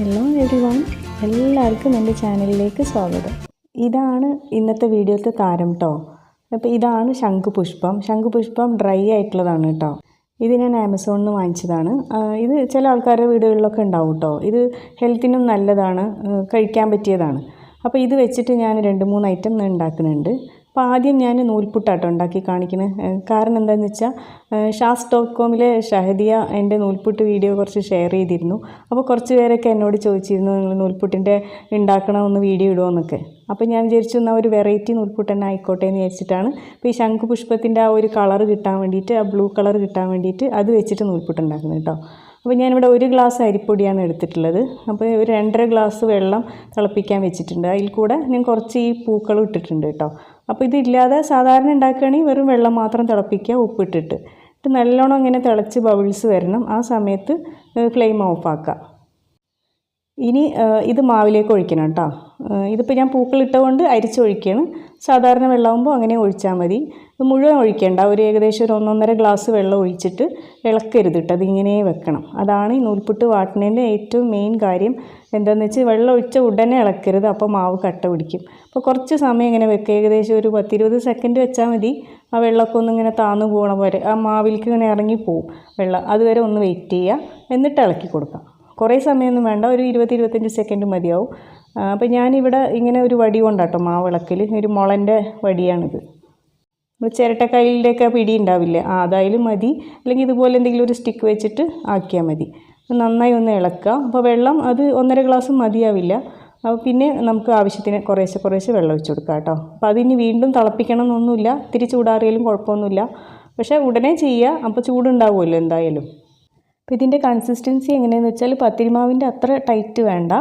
Hello everyone, എല്ലാവർക്കും എൻ്റെ ചാനലിലേക്ക് സ്വാഗതം. ഇതാണ് ഇന്നത്തെ വീഡിയോത്തെ താരം കേട്ടോ. അപ്പോൾ ഇതാണ് ശംഖുപുഷ്പം ഡ്രൈ ആയിട്ടുള്ളതാണ് കേട്ടോ. ഇത് ഞാൻ ആമസോണിൽ നിന്ന് വാങ്ങിച്ചതാണ്. ഇത് ചില ആൾക്കാരുടെ വീടുകളിലൊക്കെ ഉണ്ടാവും കേട്ടോ. ഇത് ഹെൽത്തിനും നല്ലതാണ്, കഴിക്കാൻ പറ്റിയതാണ്. അപ്പോൾ ഇത് വെച്ചിട്ട് ഞാൻ 2-3 ഐറ്റം ഉണ്ടാക്കുന്നുണ്ട്. അപ്പോൾ ആദ്യം ഞാൻ നൂൽപുട്ടാട്ടോ ഉണ്ടാക്കി കാണിക്കുന്നത്. കാരണം എന്താണെന്ന് വെച്ചാൽ ഷാസ്.കോമിലെ ഷഹദിയ എൻ്റെ നൂൽപുട്ട് വീഡിയോ കുറച്ച് ഷെയർ ചെയ്തിരുന്നു. അപ്പോൾ കുറച്ച് പേരൊക്കെ എന്നോട് ചോദിച്ചിരുന്നു, നിങ്ങൾ നൂൽപുട്ടിൻ്റെ ഉണ്ടാക്കണമെന്ന് വീഡിയോ ഇടുമോയെന്നൊക്കെ. അപ്പോൾ ഞാൻ വിചാരിച്ചു എന്നാൽ ഒരു വെറൈറ്റി നൂൽപുട്ട് തന്നെ ആയിക്കോട്ടെ എന്ന് വിചാരിച്ചിട്ടാണ്. അപ്പോൾ ഈ ശംഖുപുഷ്പത്തിൻ്റെ ആ ഒരു കളർ കിട്ടാൻ വേണ്ടിയിട്ട്, ആ ബ്ലൂ കളർ കിട്ടാൻ വേണ്ടിയിട്ട് അത് വെച്ചിട്ട് നൂൽപുട്ട് ഉണ്ടാക്കുന്നത് കേട്ടോ. അപ്പോൾ ഞാനിവിടെ 1 ഗ്ലാസ് അരിപ്പൊടിയാണ് എടുത്തിട്ടുള്ളത്. അപ്പോൾ ഒരു 2.5 ഗ്ലാസ് വെള്ളം തിളപ്പിക്കാൻ വെച്ചിട്ടുണ്ട്. അതിൽ കൂടെ ഞാൻ കുറച്ച് ഈ പൂക്കളും ഇട്ടിട്ടുണ്ട് കേട്ടോ. അപ്പോൾ ഇതില്ലാതെ സാധാരണ ഉണ്ടാക്കുകയാണെങ്കിൽ വെറും വെള്ളം മാത്രം തിളപ്പിക്കുക, ഉപ്പിട്ടിട്ട് നല്ലോണം ഇങ്ങനെ തിളച്ച് ബബിൾസ് വരണം. ആ സമയത്ത് ഫ്ലെയിം ഓഫാക്കുക. ഇനി ഇത് മാവിലേക്ക് ഒഴിക്കണം കേട്ടോ. ഇതിപ്പോൾ ഞാൻ പൂക്കളിട്ടുകൊണ്ട് അരിച്ചൊഴിക്കുകയാണ്. സാധാരണ വെള്ളമാകുമ്പോൾ അങ്ങനെ ഒഴിച്ചാൽ മതി. ഇത് മുഴുവൻ ഒഴിക്കേണ്ട, ഒരു ഏകദേശം ഒരു 1-1.5 ഗ്ലാസ് വെള്ളം ഒഴിച്ചിട്ട് ഇളക്കരുത് കേട്ടോ. അതിങ്ങനെ വെക്കണം. അതാണ് ഈ നൂൽപുട്ട് വാട്ടുന്നതിൻ്റെ ഏറ്റവും മെയിൻ കാര്യം. എന്താണെന്ന് വെച്ചാൽ വെള്ളം ഒഴിച്ച ഉടനെ ഇളക്കരുത്, അപ്പോൾ മാവ് കട്ട പിടിക്കും. അപ്പോൾ കുറച്ച് സമയം ഇങ്ങനെ വെക്കുക, ഏകദേശം ഒരു 10-20 സെക്കൻഡ് വെച്ചാൽ മതി. ആ വെള്ളമൊക്കെ ഒന്നിങ്ങനെ താന്നു പോകണ വരെ, ആ മാവിലേക്ക് ഇങ്ങനെ ഇറങ്ങിപ്പോവും വെള്ളം. അതുവരെ ഒന്ന് വെയിറ്റ് ചെയ്യുക, എന്നിട്ട് ഇളക്കി കൊടുക്കാം. കുറേ സമയമൊന്നും വേണ്ട, ഒരു 20-25 സെക്കൻഡ് മതിയാവും. അപ്പോൾ ഞാനിവിടെ ഇങ്ങനെ ഒരു വടി കൊണ്ടാട്ടോ മാവ് ഇളക്കൽ. ഒരു മുളൻ്റെ വടിയാണിത്. ചിരട്ടക്കൈലിൻ്റെയൊക്കെ പിടി ഉണ്ടാവില്ലേ, അതായാലും മതി. അല്ലെങ്കിൽ ഇതുപോലെ എന്തെങ്കിലും ഒരു സ്റ്റിക്ക് വെച്ചിട്ട് ആക്കിയാൽ മതി. നന്നായി ഒന്ന് ഇളക്കുക. അപ്പോൾ വെള്ളം അത് 1.5 ഗ്ലാസ് മതിയാവില്ല. അപ്പോൾ പിന്നെ നമുക്ക് ആവശ്യത്തിന് കുറേശ്ശെ വെള്ളം ഒഴിച്ച് കൊടുക്കാം കേട്ടോ. അപ്പോൾ അതിനി വീണ്ടും തിളപ്പിക്കണം എന്നൊന്നുമില്ല, ഇത്തിരി ചൂടാറിയാലും കുഴപ്പമൊന്നുമില്ല. പക്ഷേ ഉടനെ ചെയ്യുക, അപ്പോൾ ചൂടുണ്ടാവുമല്ലോ എന്തായാലും. അപ്പോൾ ഇതിൻ്റെ കൺസിസ്റ്റൻസി എങ്ങനെയാണെന്ന് വെച്ചാൽ പത്തിരിമാവിൻ്റെ അത്ര ടൈറ്റ് വേണ്ട,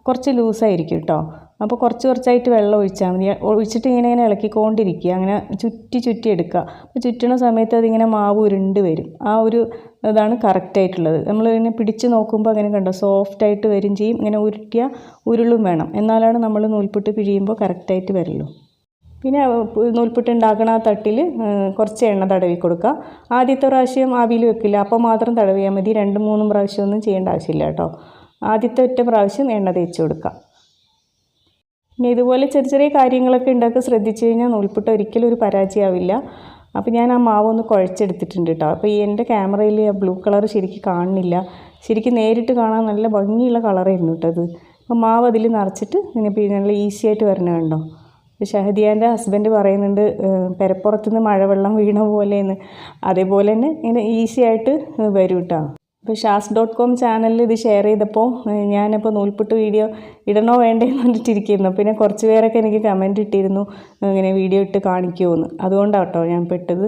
കുറച്ച് ലൂസായിരിക്കും കേട്ടോ. അപ്പോൾ കുറച്ചായിട്ട് വെള്ളം ഒഴിച്ചാൽ മതി. ഒഴിച്ചിട്ട് ഇങ്ങനെ ഇളക്കിക്കൊണ്ടിരിക്കുക, അങ്ങനെ ചുറ്റി എടുക്കുക. അപ്പോൾ ചുറ്റണ സമയത്ത് അതിങ്ങനെ മാവ് ഉരുണ്ട് വരും. ആ ഒരു ഇതാണ് കറക്റ്റായിട്ടുള്ളത്. നമ്മളിങ്ങനെ പിടിച്ച് നോക്കുമ്പോൾ അങ്ങനെ കണ്ടോ, സോഫ്റ്റായിട്ട് വരും ചെയ്യും. ഇങ്ങനെ ഉരുട്ടിയ ഉരുളും വേണം, എന്നാലാണ് നമ്മൾ നൂൽപുട്ട് പിഴിയുമ്പോൾ കറക്റ്റായിട്ട് വരുള്ളൂ. പിന്നെ നൂൽപുട്ട് ഉണ്ടാക്കണ ആ തട്ടിൽ കുറച്ച് എണ്ണ തടവി കൊടുക്കുക. ആദ്യത്തെ പ്രാവശ്യം ആവിയിൽ വെക്കില്ല, അപ്പോൾ മാത്രം തടവിയാൽ മതി. 2-3 പ്രാവശ്യം ഒന്നും ചെയ്യേണ്ട ആവശ്യമില്ല കേട്ടോ. ആദ്യത്തെ ഒറ്റ പ്രാവശ്യം എണ്ണ തേച്ച് കൊടുക്കുക. പിന്നെ ഇതുപോലെ ചെറിയ കാര്യങ്ങളൊക്കെ ഉണ്ടാക്കി ശ്രദ്ധിച്ചു കഴിഞ്ഞാൽ നൂൽപുട്ട് ഒരിക്കലും ഒരു പരാജയമാവില്ല. അപ്പോൾ ഞാൻ ആ മാവൊന്ന് കുഴച്ചെടുത്തിട്ടുണ്ട് കേട്ടോ. അപ്പോൾ ഈ എൻ്റെ ക്യാമറയിൽ ആ ബ്ലൂ കളർ ശരിക്കും കാണുന്നില്ല. ശരിക്കും നേരിട്ട് കാണാൻ നല്ല ഭംഗിയുള്ള കളറായിരുന്നു കേട്ടോ അത്. അപ്പോൾ മാവ് അതിൽ നിറച്ചിട്ട് പിന്നെ നല്ല ഈസി ആയിട്ട് വരണ കണ്ടോ. ഷഹദിയാൻ്റെ ഹസ്ബൻഡ് പറയുന്നുണ്ട് പെരപ്പുറത്തുനിന്ന് മഴവെള്ളം വീണ പോലെയെന്ന്. അതേപോലെ തന്നെ ഇങ്ങനെ ഈസി ആയിട്ട് വരും കേട്ടോ. അപ്പോൾ ഷാസ്.കോം ചാനലിൽ ഇത് ഷെയർ ചെയ്തപ്പോൾ ഞാനിപ്പോൾ നൂൽപുട്ട് വീഡിയോ ഇടണോ വേണ്ടേന്ന് പറഞ്ഞിട്ടിരിക്കുന്നു. പിന്നെ കുറച്ച് പേരൊക്കെ എനിക്ക് കമൻറ്റ് ഇട്ടിരുന്നു, ഇങ്ങനെ വീഡിയോ ഇട്ട് കാണിക്കുമോയെന്ന്. അതുകൊണ്ടാണ് കേട്ടോ ഞാൻ പെട്ടത്.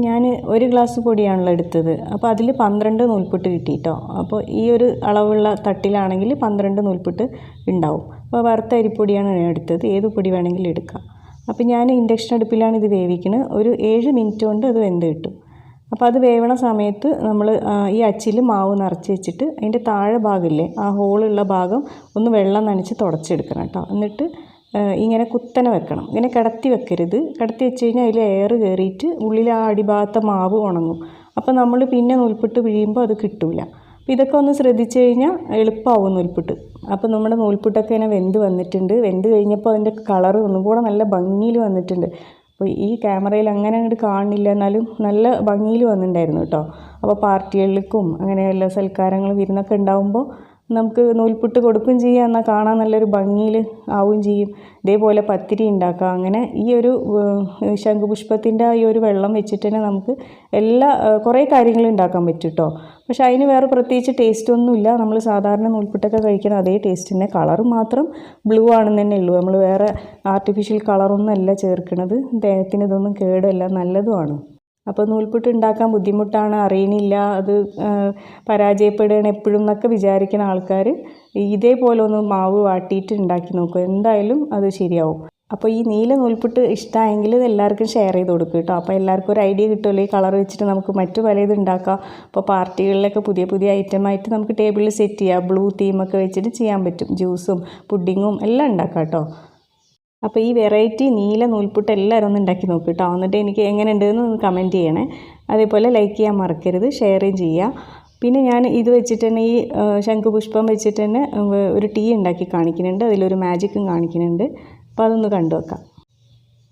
ഞാൻ 1 ഗ്ലാസ് പൊടിയാണല്ലോ എടുത്തത്. അപ്പോൾ അതിൽ 12 നൂൽപുട്ട് കിട്ടി കേട്ടോ. അപ്പോൾ ഈ ഒരു അളവുള്ള തട്ടിലാണെങ്കിൽ 12 നൂൽപുട്ട് ഉണ്ടാവും. അപ്പോൾ വറുത്ത അരിപ്പൊടിയാണ് ഞാൻ എടുത്തത്. ഏത് പൊടി വേണമെങ്കിലും എടുക്കാം. അപ്പോൾ ഞാൻ ഇൻഡക്ഷൻ അടുപ്പിലാണ് ഇത് വേവിക്കുന്നത്. ഒരു 7 മിനിറ്റ് കൊണ്ട് അത് വെന്ത് കിട്ടും. അപ്പോൾ അത് വേവണ സമയത്ത് നമ്മൾ ഈ അച്ചിൽ മാവ് നിറച്ച് വെച്ചിട്ട് അതിൻ്റെ താഴെ ഭാഗമില്ലേ, ആ ഹോളുള്ള ഭാഗം ഒന്ന് വെള്ളം നനച്ച് തുടച്ചെടുക്കണം കേട്ടോ. എന്നിട്ട് ഇങ്ങനെ കുത്തനെ വെക്കണം. ഇങ്ങനെ കിടത്തി വെക്കരുത്. കിടത്തി വെച്ച് കഴിഞ്ഞാൽ അതിൽ എയർ കയറിയിട്ട് ഉള്ളിൽ ആ അടിഭാഗത്തെ മാവ് ഉണങ്ങും. അപ്പോൾ നമ്മൾ പിന്നെ നൂൽപുട്ട് പിഴിയുമ്പോൾ അത് കിട്ടില്ല. അപ്പോൾ ഇതൊക്കെ ഒന്ന് ശ്രദ്ധിച്ചു കഴിഞ്ഞാൽ എളുപ്പമാവും നൂൽപുട്ട്. അപ്പോൾ നമ്മുടെ നൂൽപുട്ടൊക്കെ ഇങ്ങനെ വെന്ത് വന്നിട്ടുണ്ട്. വെന്ത് കഴിഞ്ഞപ്പോൾ അതിൻ്റെ കളർ ഒന്നും കൂടെ നല്ല ഭംഗിയിൽ വന്നിട്ടുണ്ട്. അപ്പോൾ ഈ ക്യാമറയിൽ അങ്ങനെ അങ്ങോട്ട് കാണുന്നില്ല, എന്നാലും നല്ല ഭംഗിയിൽ വന്നിട്ടുണ്ടായിരുന്നു കേട്ടോ. അപ്പോൾ പാർട്ടികൾക്കും അങ്ങനെ എല്ലാ സൽക്കാരങ്ങളും വിരുന്നൊക്കെ ഉണ്ടാകുമ്പോൾ നമുക്ക് നൂൽപുട്ട് കൊടുക്കുകയും ചെയ്യാം, എന്നാൽ കാണാൻ നല്ലൊരു ഭംഗിയിൽ ആവുകയും ചെയ്യും. ഇതേപോലെ പത്തിരി ഉണ്ടാക്കാം. അങ്ങനെ ഈ ഒരു ശംഖുപുഷ്പത്തിൻ്റെ ഈ ഒരു വെള്ളം വെച്ചിട്ട് തന്നെ നമുക്ക് കുറേ കാര്യങ്ങൾ ഉണ്ടാക്കാൻ പറ്റും കേട്ടോ. പക്ഷേ അതിന് വേറെ പ്രത്യേകിച്ച് ടേസ്റ്റൊന്നുമില്ല. നമ്മൾ സാധാരണ നൂൽപുട്ടൊക്കെ കഴിക്കുന്ന അതേ ടേസ്റ്റ് തന്നെ. കളർ മാത്രം ബ്ലൂ ആണെന്ന് തന്നെ ഉള്ളൂ. നമ്മൾ വേറെ ആർട്ടിഫിഷ്യൽ കളറൊന്നും അല്ല ചേർക്കുന്നത്. ദേഹത്തിന് ഇതൊന്നും കേടല്ല, നല്ലതുമാണ്. അപ്പോൾ നൂൽപുട്ട് ഉണ്ടാക്കാൻ ബുദ്ധിമുട്ടാണ്, അറിയണില്ല, അത് പരാജയപ്പെടുകയാണ് എപ്പോഴും എന്നൊക്കെ വിചാരിക്കുന്ന ആൾക്കാർ ഇതേപോലെ ഒന്ന് മാവ് വാട്ടിയിട്ട് ഉണ്ടാക്കി നോക്കും, എന്തായാലും അത് ശരിയാവും. അപ്പോൾ ഈ നീല നൂൽപുട്ട് ഇഷ്ടമായെങ്കിൽ ഇത് എല്ലാവർക്കും ഷെയർ ചെയ്ത് കൊടുക്കും കേട്ടോ. അപ്പോൾ എല്ലാവർക്കും ഒരു ഐഡിയ കിട്ടുമല്ലോ. ഈ കളർ വെച്ചിട്ട് നമുക്ക് മറ്റു പലതും ഉണ്ടാക്കാം. അപ്പോൾ പാർട്ടികളിലൊക്കെ പുതിയ ഐറ്റമായിട്ട് നമുക്ക് ടേബിളിൽ സെറ്റ് ചെയ്യാം. ബ്ലൂ തീമൊക്കെ വെച്ചിട്ട് ചെയ്യാൻ പറ്റും. ജ്യൂസും പുഡിങ്ങും എല്ലാം ഉണ്ടാക്കാം കേട്ടോ. അപ്പോൾ ഈ വെറൈറ്റി നീല നൂൽപുട്ട് എല്ലാവരും ഒന്ന് ഉണ്ടാക്കി നോക്കൂ കേട്ടോ. എന്നിട്ട് എനിക്ക് എങ്ങനെ ഉണ്ടെന്ന് കമൻറ്റ് ചെയ്യണേ. അതേപോലെ ലൈക്ക് ചെയ്യാൻ മറക്കരുത്, ഷെയറും ചെയ്യുക. പിന്നെ ഞാൻ ഇത് വെച്ചിട്ട് തന്നെ ഈ ശംഖുപുഷ്പം വെച്ചിട്ട് തന്നെ ഒരു ടീ ഉണ്ടാക്കി കാണിക്കുന്നുണ്ട്, അതിലൊരു മാജിക്കും കാണിക്കുന്നുണ്ട്. അപ്പോൾ അതൊന്ന് കണ്ടു വെക്കാം.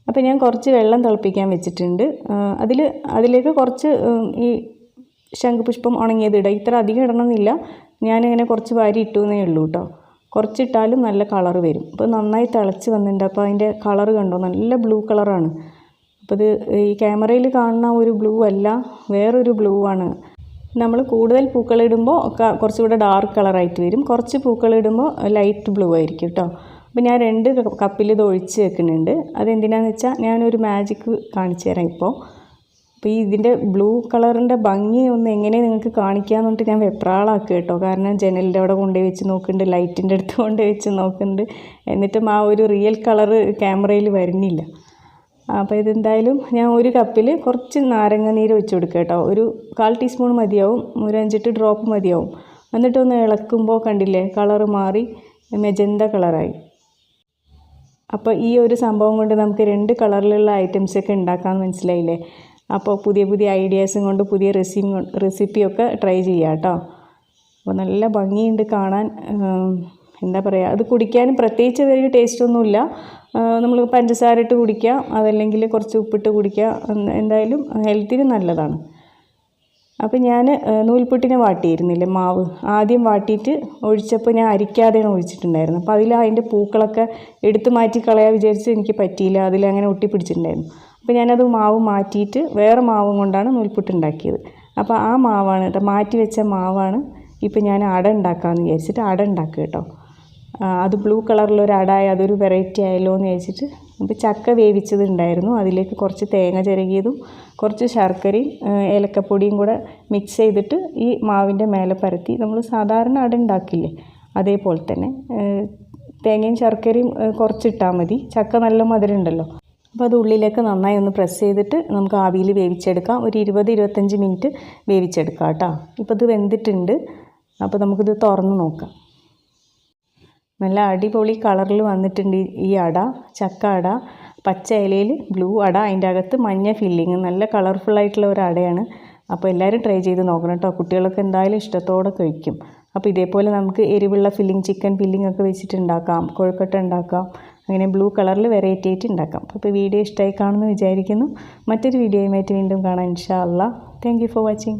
അപ്പോൾ ഞാൻ കുറച്ച് വെള്ളം തിളപ്പിക്കാൻ വെച്ചിട്ടുണ്ട്. അതിലേക്ക് കുറച്ച് ഈ ശംഖുപുഷ്പം ഉണങ്ങിയത് ഇടുക. ഇത്ര അധികം ഇടണമെന്നില്ല, ഞാനിങ്ങനെ കുറച്ച് വാരി ഇട്ടു എന്നേ ഉള്ളൂ കേട്ടോ. കുറച്ചിട്ടാലും നല്ല കളർ വരും. അപ്പോൾ നന്നായി തിളച്ച് വന്നിട്ടുണ്ട്. അപ്പോൾ അതിൻ്റെ കളർ കണ്ടോ, നല്ല ബ്ലൂ കളറാണ്. അപ്പോൾ ഇത് ഈ ക്യാമറയിൽ കാണുന്ന ഒരു ബ്ലൂ അല്ല, വേറൊരു ബ്ലൂ ആണ്. നമ്മൾ കൂടുതൽ പൂക്കളിടുമ്പോൾ കുറച്ചുകൂടെ ഡാർക്ക് കളറായിട്ട് വരും, കുറച്ച് പൂക്കളിടുമ്പോൾ ലൈറ്റ് ബ്ലൂ ആയിരിക്കും കേട്ടോ. അപ്പോൾ ഞാൻ 2 കപ്പിൽ ഇത് ഒഴിച്ച് വെക്കുന്നുണ്ട്. അതെന്തിനാണെന്ന് വെച്ചാൽ ഞാനൊരു മാജിക്ക് കാണിച്ചു തരാം ഇപ്പോൾ. അപ്പോൾ ഇതിൻ്റെ ബ്ലൂ കളറിൻ്റെ ഭംഗി ഒന്ന് എങ്ങനെ നിങ്ങൾക്ക് കാണിക്കാമെന്ന് പറഞ്ഞിട്ട് ഞാൻ വെപ്രാളാക്കുക കേട്ടോ. കാരണം ജനലിൻ്റെ അവിടെ കൊണ്ടുപോയി വെച്ച് നോക്കുന്നുണ്ട്, ലൈറ്റിൻ്റെ അടുത്ത് കൊണ്ടുപോയി വെച്ച് നോക്കുന്നുണ്ട്, എന്നിട്ടും ആ ഒരു റിയൽ കളറ് ക്യാമറയിൽ വരുന്നില്ല. അപ്പോൾ ഇതെന്തായാലും ഞാൻ 1 കപ്പിൽ കുറച്ച് നാരങ്ങ നീര് ഒഴിച്ച് കൊടുക്കുക കേട്ടോ. ഒരു 1/4 ടീസ്പൂൺ മതിയാവും, ഒരു 5-8 ഡ്രോപ്പ് മതിയാവും. എന്നിട്ടൊന്ന് ഇളക്കുമ്പോൾ കണ്ടില്ലേ, കളറ് മാറി മെജന്ത കളറായി. അപ്പോൾ ഈ ഒരു സംഭവം കൊണ്ട് നമുക്ക് 2 കളറിലുള്ള ഐറ്റംസൊക്കെ ഉണ്ടാക്കാമെന്ന് മനസ്സിലായില്ലേ. അപ്പോൾ പുതിയ പുതിയ ഐഡിയാസും കൊണ്ട് പുതിയ റെസിപ്പിയൊക്കെ ട്രൈ ചെയ്യാം കേട്ടോ. അപ്പോൾ നല്ല ഭംഗിയുണ്ട് കാണാൻ. എന്താ പറയുക, അത് കുടിക്കാനും പ്രത്യേകിച്ച് വലിയ ടേസ്റ്റൊന്നുമില്ല. നമ്മൾ പഞ്ചസാര ഇട്ട് കുടിക്കുക, അതല്ലെങ്കിൽ കുറച്ച് ഉപ്പിട്ട് കുടിക്കുക, എന്തായാലും ഹെൽത്തിന് നല്ലതാണ്. അപ്പോൾ ഞാൻ നൂൽപുട്ടിനെ വാട്ടിയിരുന്നില്ലേ മാവ്, ആദ്യം വാട്ടിയിട്ട് ഒഴിച്ചപ്പോൾ ഞാൻ അരിക്കാതെയാണ് ഒഴിച്ചിട്ടുണ്ടായിരുന്നു. അപ്പോൾ അതിൻ്റെ പൂക്കളൊക്കെ എടുത്ത് മാറ്റി കളയാൻ വിചാരിച്ച് എനിക്ക് പറ്റിയില്ല, അതിലങ്ങനെ ഒട്ടിപ്പിടിച്ചിട്ടുണ്ടായിരുന്നു. അപ്പോൾ ഞാനത് മാവ് മാറ്റിയിട്ട് വേറെ മാവും കൊണ്ടാണ് നൂൽപുട്ട് ഉണ്ടാക്കിയത്. അപ്പോൾ ആ മാവാണ് കേട്ടോ, മാറ്റി വെച്ച മാവാണ് ഇപ്പോൾ ഞാൻ അട ഉണ്ടാക്കാമെന്ന് വിചാരിച്ചിട്ട് അട ഉണ്ടാക്കുക കേട്ടോ. അത് ബ്ലൂ കളറിലൊരു അടായി, അതൊരു വെറൈറ്റി ആയല്ലോ എന്ന് വിചാരിച്ചിട്ട്. അപ്പോൾ ചക്ക വേവിച്ചത് ഉണ്ടായിരുന്നു, അതിലേക്ക് കുറച്ച് തേങ്ങ ചിരകിയതും കുറച്ച് ശർക്കരയും ഏലക്കപ്പൊടിയും കൂടെ മിക്സ് ചെയ്തിട്ട് ഈ മാവിൻ്റെ മേലെ പരത്തി നമ്മൾ സാധാരണ അട ഉണ്ടാക്കില്ലേ അതേപോലെ തന്നെ തേങ്ങയും ശർക്കരയും കുറച്ചിട്ടാൽ മതി. ചക്ക നല്ല മധുരം ഉണ്ടല്ലോ. അപ്പോൾ അത് ഉള്ളിലേക്ക് നന്നായി ഒന്ന് പ്രസ് ചെയ്തിട്ട് നമുക്ക് ആവിയിൽ വേവിച്ചെടുക്കാം. ഒരു 20-25 മിനിറ്റ് വേവിച്ചെടുക്കാം കേട്ടോ. ഇപ്പോൾ ഇത് വെന്തിട്ടുണ്ട്. അപ്പോൾ നമുക്കിത് തുറന്ന് നോക്കാം. നല്ല അടിപൊളി കളറിൽ വന്നിട്ടുണ്ട് ഈ അട, ചക്ക അട. പച്ച ഇലയിൽ ബ്ലൂ അട, അതിൻ്റെ അകത്ത് മഞ്ഞ ഫില്ലിങ്, നല്ല കളർഫുള്ളായിട്ടുള്ള ഒരു അടയാണ്. അപ്പോൾ എല്ലാവരും ട്രൈ ചെയ്ത് നോക്കണം കേട്ടോ. കുട്ടികളൊക്കെ എന്തായാലും ഇഷ്ടത്തോടെ കഴിക്കും. അപ്പോൾ ഇതേപോലെ നമുക്ക് എരിവുള്ള ഫില്ലിങ്, ചിക്കൻ ഫില്ലിംഗ് ഒക്കെ വെച്ചിട്ട് ഉണ്ടാക്കാം, കൊഴുക്കട്ട ഉണ്ടാക്കാം, അങ്ങനെ ബ്ലൂ കളറിൽ വെറൈറ്റി ആയിട്ട് ഉണ്ടാക്കാം. അപ്പോൾ വീഡിയോ ഇഷ്ടമായി കാണുമെന്ന് വിചാരിക്കുന്നു. മറ്റൊരു വീഡിയോയുമായിട്ട് വീണ്ടും കാണാം ഇൻഷാ അല്ലാ. Thank you for watching.